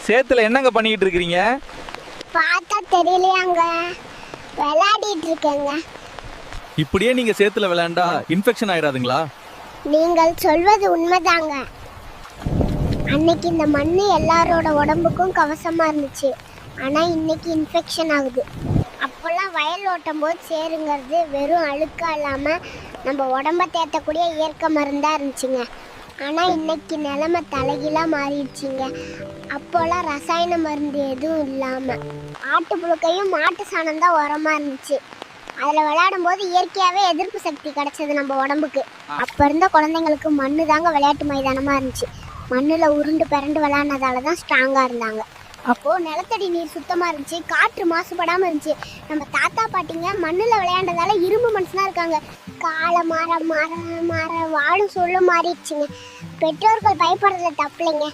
சேத்துல என்னங்க பண்ணிக்கிட்டு இருக்கிறீங்க? பார்த்தா தெரியலையாங்க, விளையாடிட்டு இருக்கேங்க. இப்படியே நீங்க சேத்துல விளையாண்டா இன்ஃபெக்ஷன் ஆயிடாதுங்களா? நீங்கள் சொல்வது உண்மைதாங்க. அன்னைக்கு இந்த மண் எல்லாரோட உடம்புக்கும் கவசமா இருந்துச்சு. ஆனால் இன்னைக்கு இன்ஃபெக்ஷன் ஆகுது. அப்போல்லாம் வயல் ஓட்டும் போது சேருங்கிறது வெறும் அழுக்கா இல்லாமல் நம்ம உடம்ப தேத்தக்கூடிய இயற்கை மருந்தாக இருந்துச்சுங்க. ஆனால் இன்னைக்கு நிலைமை தலைகீழாக மாறிடுச்சிங்க. அப்போல்லாம் ரசாயன மருந்து எதுவும் இல்லாமல் ஆட்டு புழுக்கையும் மாட்டு சாணம் தான் உரமாக இருந்துச்சு. அதில் விளையாடும் போது இயற்கையாகவே எதிர்ப்பு சக்தி கிடைச்சது நம்ம உடம்புக்கு. அப்போ இருந்த குழந்தைங்களுக்கு மண்ணு தாங்க விளையாட்டு மைதானமாக இருந்துச்சு. மண்ணில் உருண்டு பிறண்டு விளையாடினதால தான் ஸ்ட்ராங்காக இருந்தாங்க. அப்போது நிலத்தடி நீர் சுத்தமாக இருந்துச்சு, காற்று மாசுபடாமல் இருந்துச்சு. நம்ம தாத்தா பாட்டிங்க மண்ணில் விளையாண்டதால இரும்பு மனுஷனாக இருக்காங்க. காலை மாற மாற மாற வாழும் சொல்ல மாறிடுச்சுங்க. பெற்றோர்கள் பயப்படுறதுல தப்பில்லைங்க.